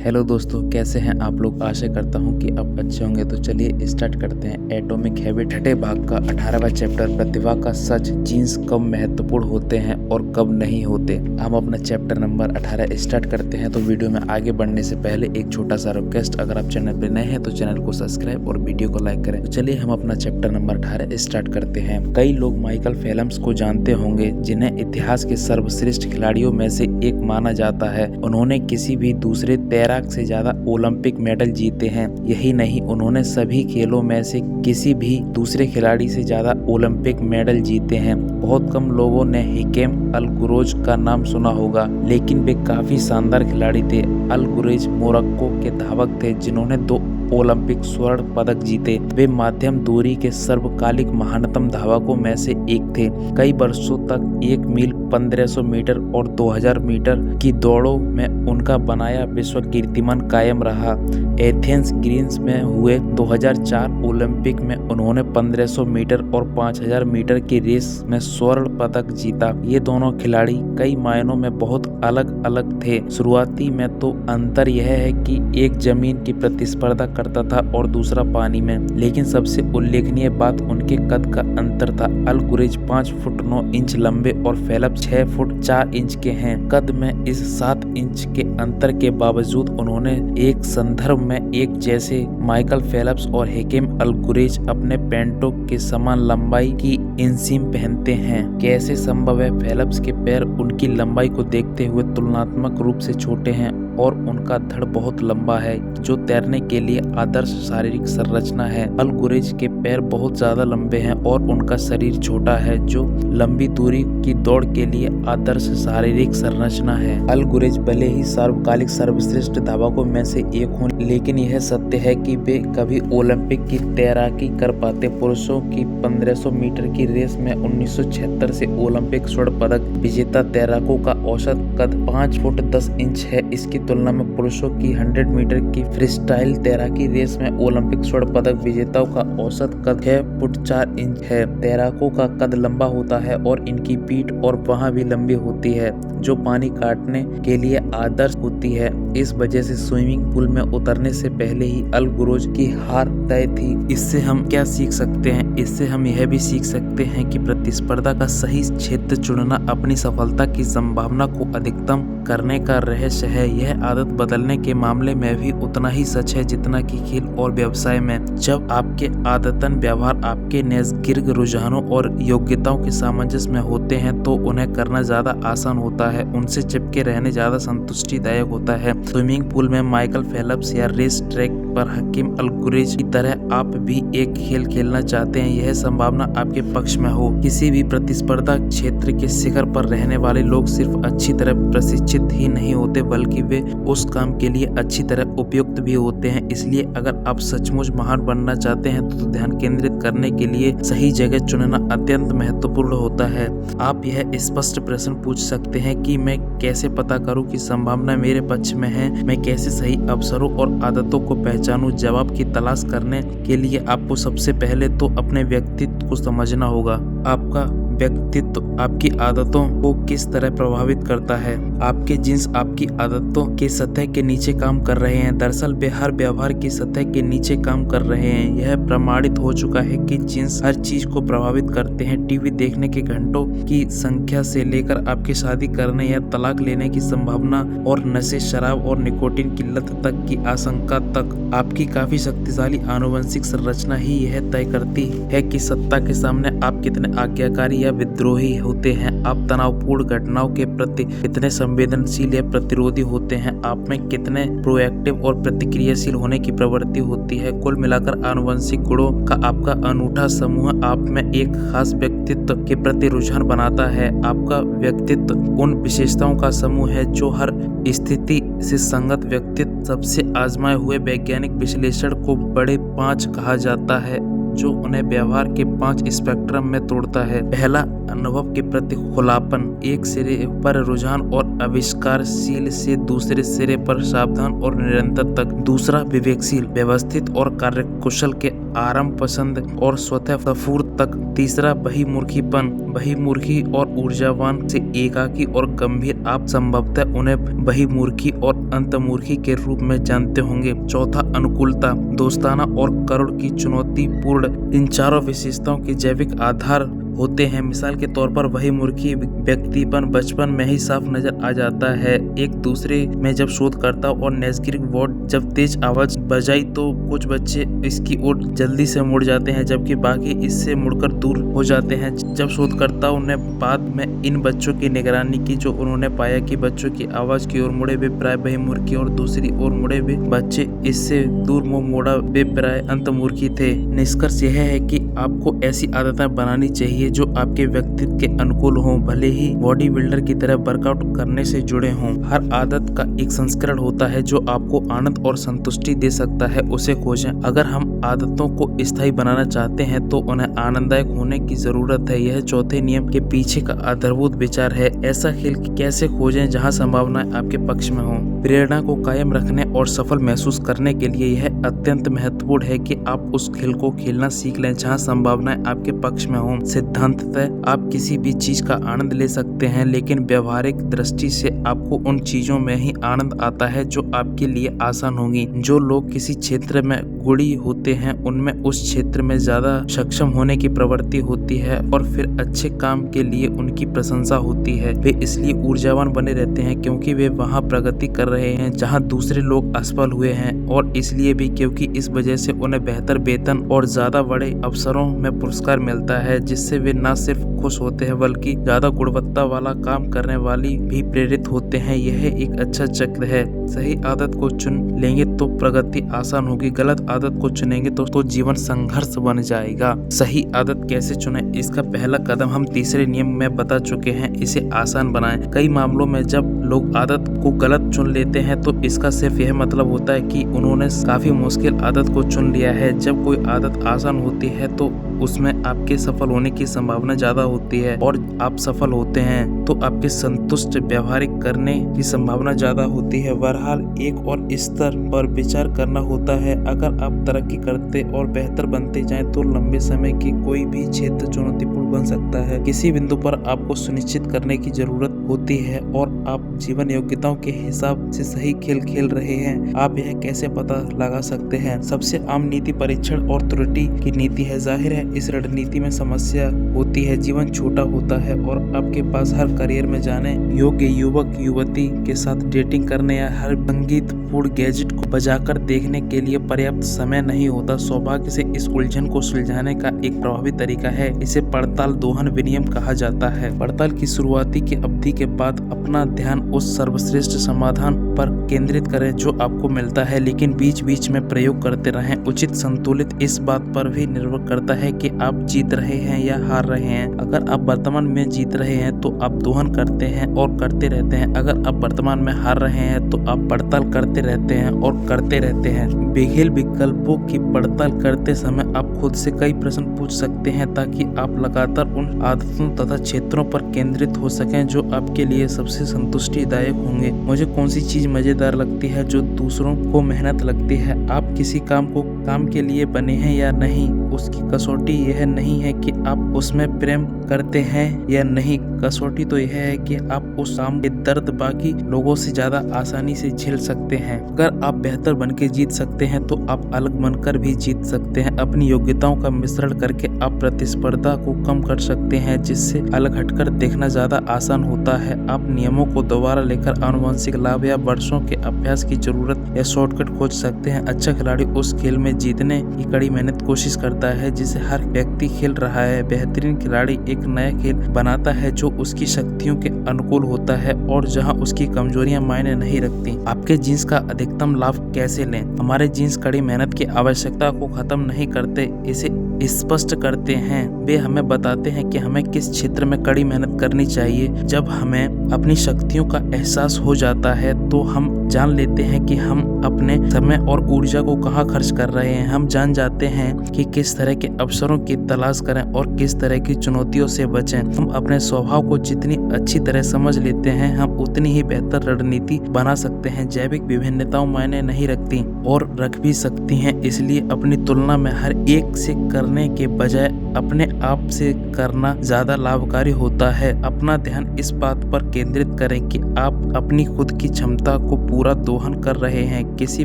Hello दोस्तों, कैसे हैं आप लोग। आशा करता हूं कि आप अच्छे होंगे। तो चलिए स्टार्ट करते हैं। एटॉमिक हैबिट छठे भाग का 18वां चैप्टर, प्रतिभा का सच, जीन्स कब महत्वपूर्ण होते हैं और कब नहीं होते। हम अपना चैप्टर नंबर 18 स्टार्ट करते हैं। तो वीडियो में आगे बढ़ने से पहले एक छोटा सा रिक्वेस्ट, अगर आप चैनल पर नए हैं तो चैनल को सब्सक्राइब और वीडियो को लाइक करें। तो चलिए हम अपना चैप्टर नंबर 18 स्टार्ट करते हैं। कई लोग माइकल फेल्प्स को जानते होंगे, जिन्हें इतिहास के सर्वश्रेष्ठ खिलाड़ियों में से एक माना जाता है। उन्होंने किसी भी दूसरे तैराक से ज्यादा ओलंपिक मेडल जीते हैं। यही नहीं, उन्होंने सभी खेलों में से किसी भी दूसरे खिलाड़ी से ज्यादा ओलंपिक मेडल जीते हैं। बहुत कम लोगों ने हिकेम अल गुरैश का नाम सुना होगा, लेकिन वे काफी शानदार खिलाड़ी थे। अल गुरैश मोरक्को के धावक थे, जिन्होंने 2 ओलंपिक स्वर्ण पदक जीते। वे मध्यम दूरी के सर्वकालिक महानतम धावकों में से एक थे। कई वर्षों तक 1 मील, 1500 मीटर और 2000 मीटर की दौड़ों में उनका बनाया विश्व कीर्तिमान कायम रहा। एथेंस ग्रीस में हुए 2004 ओलंपिक में उन्होंने 1500 मीटर और 5000 मीटर की रेस में स्वर्ण पदक जीता। ये दोनों खिलाड़ी कई मायनों में बहुत अलग अलग थे। शुरुआती में तो अंतर यह है कि एक जमीन की प्रतिस्पर्धा करता था और दूसरा पानी में, लेकिन सबसे उल्लेखनीय बात उनके कद का अंतर था। अल गुरैश 5 फुट 9 इंच लंबे और फेल्प्स 6 फुट 4 इंच के हैं। कद में इस 7 इंच के अंतर के बावजूद उन्होंने एक संदर्भ में एक जैसे माइकल फेल्प्स और हिकेम अल गुरैश अपने पैंटों के समान लंबाई की इनसीम पहनते हैं। कैसे संभव है? फेल्प्स के पैर उनकी लंबाई को देखते हुए तुलनात्मक रूप से छोटे हैं और उनका धड़ बहुत लंबा है, जो तैरने के लिए आदर्श शारीरिक संरचना है। अल गुरैश के पैर बहुत ज्यादा लंबे हैं और उनका शरीर छोटा है, जो लंबी दूरी की दौड़ के लिए आदर्श शारीरिक संरचना है। अल गुरैश भले ही सार्वकालिक सर्वश्रेष्ठ धावकों में से एक हों, लेकिन यह सत्य है कि वे कभी ओलंपिक की तैराकी कर पाते। पुरुषों की 1500 मीटर की रेस में 1976 से ओलंपिक स्वर्ण पदक विजेता तैराकों का औसत कद 5 फुट 10 इंच है। इसकी तुलना में पुरुषों की 100 मीटर की फ्रीस्टाइल तैराकी रेस में ओलंपिक स्वर्ण पदक विजेताओं का औसत कद 6 फुट 4 इंच है। तैराकों का कद लंबा होता है और इनकी पीठ और बाह भी लंबी होती है, जो पानी काटने के लिए आदर्श होती है। इस वजह से स्विमिंग पूल में उतरने से पहले ही अल गुरैश की हार तय थी। इससे हम क्या सीख सकते हैं? इससे हम यह भी सीख सकते हैं कि प्रतिस्पर्धा का सही क्षेत्र चुनना अपनी सफलता की संभावना को अधिकतम करने का रहस्य है। यह आदत बदलने के मामले में भी उतना ही सच है जितना कि खेल और व्यवसाय में। जब आपके आदतन व्यवहार आपके नैसर्गिक रुझानों और योग्यताओं के सामंजस्य में होते हैं, तो उन्हें करना ज्यादा आसान होता है। उनसे चिपके रहने ज्यादा संतुष्टिदायक होता है। स्विमिंग पूल में माइकल फेल्प्स या रेस ट्रैक पर हिकेम अल गुरैश की तरह आप भी एक खेल खेलना चाहते हैं, यह संभावना आपके पक्ष में हो। किसी भी प्रतिस्पर्धा क्षेत्र के शिखर पर रहने वाले लोग सिर्फ अच्छी तरह प्रशिक्षित ही नहीं होते, बल्कि वे उस काम के लिए अच्छी तरह उपयुक्त भी होते हैं। इसलिए अगर आप सचमुच महान बनना चाहते हैं तो ध्यान केंद्रित करने के लिए सही जगह चुनना अत्यंत महत्वपूर्ण होता है। आप यह स्पष्ट प्रश्न पूछ सकते हैं कि मैं कैसे पता करूं कि संभावना मेरे पक्ष में है? मैं कैसे सही अवसरों और आदतों को पहचानूं? जवाब की तलाश करने के लिए आपको सबसे पहले तो अपने व्यक्तित्व को समझना होगा। आपका व्यक्तित्व आपकी आदतों को किस तरह प्रभावित करता है? आपके जीन्स आपकी आदतों के सतह के नीचे काम कर रहे हैं। दरअसल वे हर व्यवहार की सतह के नीचे काम कर रहे हैं। यह प्रमाणित हो चुका है कि जीन्स हर चीज को प्रभावित करते हैं। टीवी देखने के घंटों की संख्या से लेकर आपकी शादी करने या तलाक लेने की संभावना और नशे, शराब और निकोटीन की लत तक की आशंका तक, आपकी काफी शक्तिशाली आनुवंशिक संरचना ही यह तय करती है कि सत्ता के सामने आप कितने आज्ञाकारी या विद्रोही होते हैं। आप तनावपूर्ण घटनाओं के प्रति कितने संवेदनशील या प्रतिरोधी होते हैं। आप में कितने प्रोएक्टिव और प्रतिक्रियाशील होने की प्रवृत्ति होती है। कुल मिलाकर आनुवंशिक गुणों का आपका अनूठा समूह आप में एक खास व्यक्तित्व के प्रति रुझान बनाता है। आपका व्यक्तित्व उन विशेषताओं का समूह है जो हर स्थिति से संगत व्यक्तित्व। सबसे आजमाए हुए वैज्ञानिक विश्लेषण को बड़े 5 कहा जाता है, जो उन्हें व्यवहार के 5 स्पेक्ट्रम में तोड़ता है। पहला, अनुभव के प्रति खुलापन, एक सिरे पर रुझान और आविष्कारशील से दूसरे सिरे पर सावधान और निरंतर तक। दूसरा, विवेकशील, व्यवस्थित और कार्यकुशल के आराम पसंद और स्वतः स्फूर्त तक। तीसरा, बहिर्मुखी और ऊर्जावान से एकाकी और गंभीर। आप संभवतः उन्हें बहिर्मुखी और अंतर्मुखी के रूप में जानते होंगे। चौथा, अनुकूलता, दोस्ताना और करुण की चुनौतीपूर्ण। इन चारों विशेषताओं के जैविक आधार होते हैं। मिसाल के तौर पर बहिर्मुखी व्यक्तिपन बचपन में ही साफ नजर आ जाता है। एक दूसरे में जब शोधकर्ता और नैसर्गिक वार्ड जब तेज आवाज बजाई तो कुछ बच्चे इसकी ओर जल्दी से मुड़ जाते हैं, जबकि बाकी इससे मुड़कर दूर हो जाते हैं। जब शोधकर्ताओं ने बाद में इन बच्चों की निगरानी की, जो उन्होंने पाया कि बच्चों की आवाज की ओर मुड़े वे प्राय बहिर्मुखी और दूसरी ओर मुड़े वे बच्चे इससे दूर मुंह मोड़ा वे प्राय अंतर्मुखी थे। निष्कर्ष यह है कि आपको ऐसी आदतें बनानी चाहिए जो आपके व्यक्तित्व के अनुकूल हों, भले ही बॉडी बिल्डर की तरह वर्कआउट करने से जुड़े हों। हर आदत का एक संस्करण होता है जो आपको आनंद और संतुष्टि दे सकता है, उसे खोजें। अगर हम आदतों को स्थायी बनाना चाहते हैं तो उन्हें आनंददायक होने की जरूरत है। यह चौथे नियम के पीछे का आधारभूत विचार है। ऐसा खेल कैसे खोजें जहां संभावनाएं आपके पक्ष में हों। प्रेरणा को कायम रखने और सफल महसूस करने के लिए यह अत्यंत महत्वपूर्ण है कि आप उस खेल को खेलना सीख लें जहां संभावनाएं आपके पक्ष में हों। सिद्धांततः आप किसी भी चीज का आनंद ले सकते हैं, लेकिन व्यवहारिक दृष्टि से आपको उन चीजों में ही आनंद आता है जो आपके लिए आसान होंगी। जो लोग किसी क्षेत्र में गुणी होते हैं उनमें उस क्षेत्र में ज्यादा सक्षम होने की प्रवृत्ति होती है और फिर अच्छे काम के लिए उनकी प्रशंसा होती है। वे इसलिए ऊर्जावान बने रहते हैं क्योंकि वे वहां प्रगति कर रहे हैं जहां दूसरे लोग असफल हुए हैं, और इसलिए भी क्योंकि इस वजह से उन्हें बेहतर वेतन और ज्यादा बड़े अवसरों में पुरस्कार मिलता है, जिससे वे न सिर्फ खुश होते हैं बल्कि ज्यादा गुणवत्ता वाला काम करने वाली भी प्रेरित होते हैं। यह एक अच्छा चक्र है। सही आदत को चुन लेंगे तो प्रगति आसान होगी, गलत आदत को चुनेंगे तो जीवन संघर्ष बन जाएगा। सही आदत कैसे चुनें, इसका पहला कदम हम तीसरे नियम में बता चुके हैं, इसे आसान बनाएं। कई मामलों में जब लोग आदत को गलत चुन लेते हैं तो इसका सिर्फ यह मतलब होता है कि उन्होंने काफी मुश्किल आदत को चुन लिया है। जब कोई आदत आसान होती है तो उसमें आपके सफल होने की संभावना ज्यादा होती है, और आप सफल होते हैं तो आपके संतुष्ट व्यवहारिक करने की संभावना ज्यादा होती है। बहरहाल एक और स्तर पर विचार करना होता है। अगर आप तरक्की करते और बेहतर बनते जाएं तो लंबे समय की कोई भी क्षेत्र चुनौतीपूर्ण बन सकता है। किसी बिंदु पर आपको सुनिश्चित करने की जरूरत होती है और आप जीवन योग्यताओं के हिसाब से सही खेल खेल रहे हैं। आप यह कैसे पता लगा सकते हैं? सबसे आम नीति परीक्षण और त्रुटि की नीति है। जाहिर है इस रणनीति में समस्या होती है। जीवन छोटा होता है और आपके पास हर करियर में जाने योग्य युवक युवती के साथ डेटिंग करने या हर संगीतपूर्ण गैजेट को बजाकर देखने के लिए पर्याप्त समय नहीं होता। सौभाग्य से इस उलझन को सुलझाने का एक प्रभावी तरीका है। इसे पड़ताल दोहन विनियम कहा जाता है। पड़ताल की शुरुआती की अवधि के बाद अपना ध्यान उस सर्वश्रेष्ठ समाधान पर केंद्रित करें जो आपको मिलता है, लेकिन बीच बीच में प्रयोग करते रहें। उचित संतुलित इस बात पर भी निर्भर करता है कि आप जीत रहे हैं या हार रहे हैं। अगर आप वर्तमान में जीत रहे हैं तो आप दोहन करते हैं और करते रहते हैं। अगर आप वर्तमान में हार रहे हैं तो आप पड़ताल करते रहते हैं और करते रहते हैं। बेघिल विकल्पों की पड़ताल करते समय आप खुद से कई प्रश्न पूछ सकते हैं ताकि आप लगातार उन आदतों तथा क्षेत्रों पर केंद्रित हो सकें जो आपके लिए सबसे संतुष्टिदायक होंगे। मुझे कौन सी चीज मजेदार लगती है जो दूसरों को मेहनत लगती है? आप किसी काम के लिए बने हैं या नहीं, उसकी कसौटी यह नहीं है कि आप उसमें प्रेम करते हैं या नहीं। कसौटी तो यह है कि आप उस काम के दर्द बाकी लोगों से ज्यादा आसानी से झेल सकते हैं। अगर आप बेहतर बन के जीत सकते हैं तो आप अलग बनकर भी जीत सकते हैं। अपनी योग्यताओं का मिश्रण करके आप प्रतिस्पर्धा को कम कर सकते हैं, जिससे अलग हटकर देखना ज्यादा आसान होता है। आप नियमों को दोबारा लेकर आनुवंशिक लाभ या वर्षों के अभ्यास की जरूरत या शॉर्टकट खोज सकते हैं। अच्छा खिलाड़ी उस खेल में जीतने की कड़ी मेहनत कोशिश करता है जिसे हर व्यक्ति खेल रहा है। बेहतरीन खिलाड़ी एक नया खेल बनाता है जो उसकी शक्तियों के अनुकूल होता है और जहां उसकी कमजोरियां मायने नहीं रखती। आपके जीन्स का अधिकतम लाभ कैसे लें? हमारे जीन्स कड़ी मेहनत की आवश्यकता को खत्म नहीं करते, इसे स्पष्ट करते हैं। वे हमें बताते हैं कि हमें किस क्षेत्र में कड़ी मेहनत करनी चाहिए। जब हमें अपनी शक्तियों का एहसास हो जाता है तो हम जान लेते हैं कि हम अपने समय और ऊर्जा को कहाँ खर्च कर रहे हैं। हम जान जाते हैं कि किस तरह के अवसरों की तलाश करें और किस तरह की चुनौतियों से बचें। हम अपने स्वभाव को जितनी अच्छी तरह समझ लेते हैं, हम उतनी ही बेहतर रणनीति बना सकते हैं। जैविक विभिन्नताओं मायने नहीं रखती और रख भी सकती हैं, इसलिए अपनी तुलना में हर एक से करने के बजाय अपने आप से करना ज्यादा लाभकारी होता है। अपना ध्यान इस बात पर केंद्रित करें कि आप अपनी खुद की क्षमता को पूरा दोहन कर रहे हैं। किसी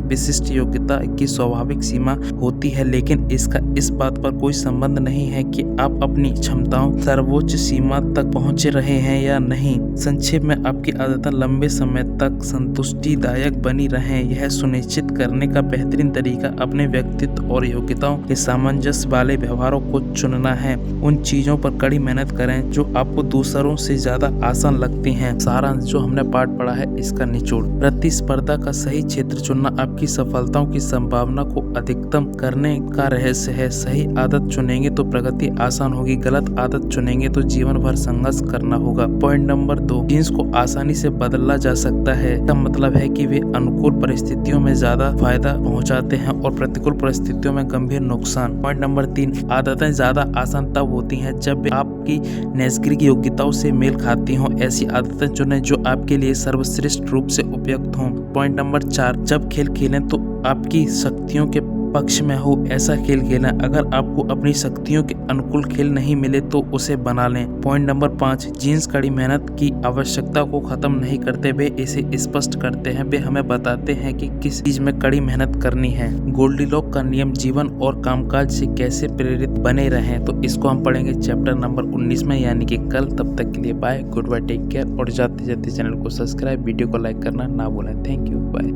विशिष्ट योग्यता की स्वाभाविक सीमा होती है, लेकिन इसका इस बात पर कोई संबंध नहीं है कि आप अपनी क्षमताओं सर्वोच्च सीमा तक पहुंचे रहे हैं या नहीं। संक्षेप में, आपकी आदतें लंबे समय तक संतुष्टिदायक बनी रहें, यह सुनिश्चित करने का बेहतरीन तरीका अपने व्यक्तित्व और योग्यताओं के सामंजस्य वाले व्यवहारों को चुनना है। उन चीजों पर कड़ी मेहनत करें जो आपको दूसरों से ज्यादा आसान लगती हैं। सारांश जो हमने पाठ पढ़ा है, इसका निचोड़। प्रतिस्पर्धा का सही क्षेत्र चुनना आपकी सफलताओं की संभावना को अधिकतम करने का रहस्य है। सही आदत चुनेंगे तो प्रगति आसान होगी, गलत आदत चुनेंगे तो जीवन भर संघर्ष करना होगा। पॉइंट नंबर 2, जीन्स को आसानी से बदला जा सकता है। इसका मतलब है कि वे अनुकूल परिस्थितियों में ज्यादा फायदा पहुंचाते हैं और प्रतिकूल परिस्थितियों में गंभीर नुकसान। पॉइंट नंबर 3, आदतें ज्यादा आसान तब होती हैं जब वे आपकी नैसर्गिक योग्यताओं से मेल खाती हों। ऐसी आदतें चुनें जो आपके लिए सर्वश्रेष्ठ रूप से उपयुक्त हों। पॉइंट नंबर 4, जब खेल खेलें तो आपकी शक्तियों के पक्ष में हो, ऐसा खेल खेलें। अगर आपको अपनी शक्तियों के अनुकूल खेल नहीं मिले तो उसे बना लें। पॉइंट नंबर 5, जीन्स कड़ी मेहनत की आवश्यकता को खत्म नहीं करते, वे इसे स्पष्ट करते हैं। वे हमें बताते हैं कि किस चीज में कड़ी मेहनत करनी है। गोल्डीलॉक का नियम जीवन और कामकाज से कैसे प्रेरित बने रहें, तो इसको हम पढ़ेंगे चैप्टर नंबर 19 में, यानी कि कल। तब तक के लिए bye, goodbye, take care. और जाते जाते चैनल को सब्सक्राइब, वीडियो को लाइक करना ना भूलें। Thank you, bye.